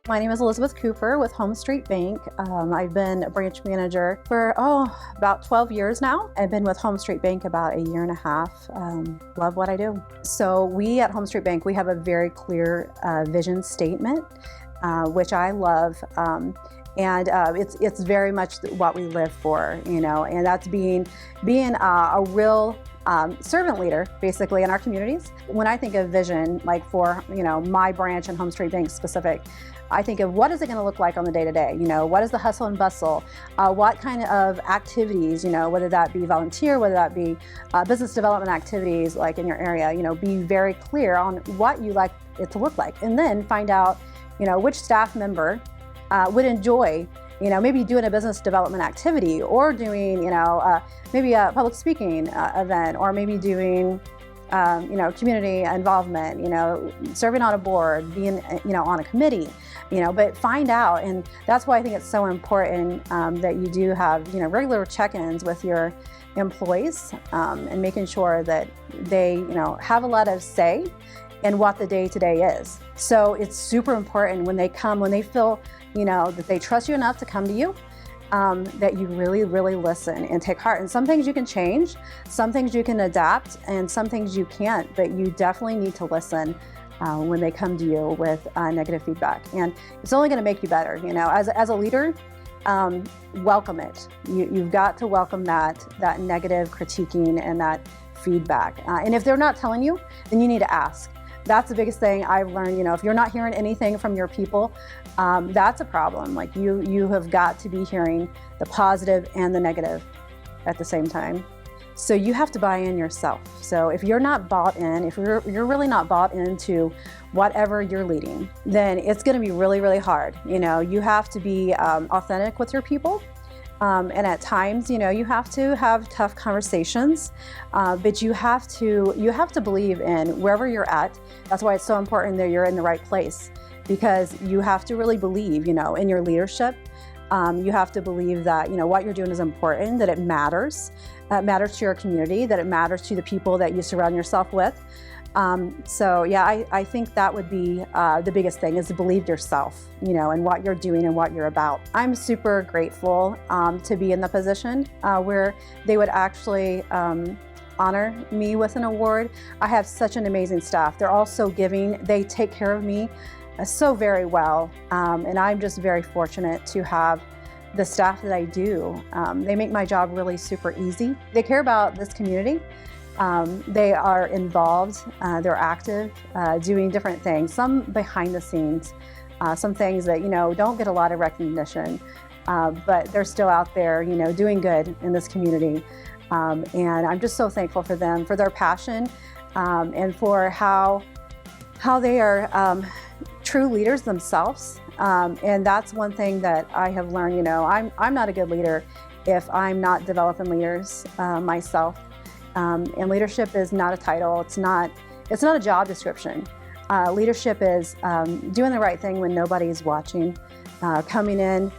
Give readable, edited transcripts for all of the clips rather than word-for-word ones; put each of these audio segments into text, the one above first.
My name is Elizabeth Cooper with Home Street Bank. I've been a branch manager for, about 12 years now. I've been with Home Street Bank about a year and a half. Love what I do. So we at Home Street Bank, we have a very clear vision statement, which I love. It's very much what we live for, and that's being a real servant leader, basically, in our communities. When I think of vision, like for, my branch and Home Street Bank specific, I think of what is it going to look like on the day-to-day, what is the hustle and bustle, what kind of activities, whether that be volunteer, whether that be business development activities like in your area, be very clear on what you like it to look like, and then find out, which staff member would enjoy maybe doing a business development activity, or doing, maybe a public speaking event, or maybe doing, community involvement, serving on a board, being, on a committee, but find out. And that's why I think it's so important that you do have, regular check-ins with your employees and making sure that they, have a lot of say in what the day-to-day is. So it's super important when they come, when they feel, that they trust you enough to come to you, that you really, really listen and take heart. And some things you can change, some things you can adapt, and some things you can't, but you definitely need to listen when they come to you with negative feedback. And it's only going to make you better. As a leader, welcome it. You've got to welcome that negative critiquing and that feedback. And if they're not telling you, then you need to ask. That's the biggest thing I've learned. If you're not hearing anything from your people, that's a problem. Like you have got to be hearing the positive and the negative at the same time. So you have to buy in yourself. So if you're not bought in, if you're really not bought into whatever you're leading, then it's going to be really, really hard. You have to be authentic with your people. And at times, you have to have tough conversations, but you have to believe in wherever you're at. That's why it's so important that you're in the right place, because you have to really believe, in your leadership. You have to believe that, what you're doing is important, that it matters to your community, that it matters to the people that you surround yourself with. I think that would be the biggest thing, is to believe yourself, and what you're doing and what you're about. I'm super grateful to be in the position where they would actually honor me with an award. I have such an amazing staff. They're all so giving. They take care of me so very well, and I'm just very fortunate to have the staff that I do. They make my job really super easy. They care about this community. They are involved, they're active, doing different things, some behind the scenes, some things that, don't get a lot of recognition, but they're still out there, doing good in this community. And I'm just so thankful for them, for their passion, and for how they are true leaders themselves. And that's one thing that I have learned, I'm not a good leader if I'm not developing leaders myself. And leadership is not a title. It's not a job description. Leadership is doing the right thing when nobody's watching, coming in,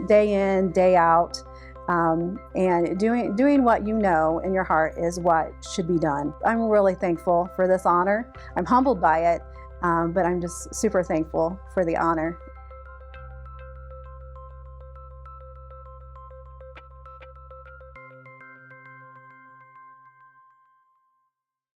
day out, and doing what in your heart is what should be done. I'm really thankful for this honor. I'm humbled by it, but I'm just super thankful for the honor.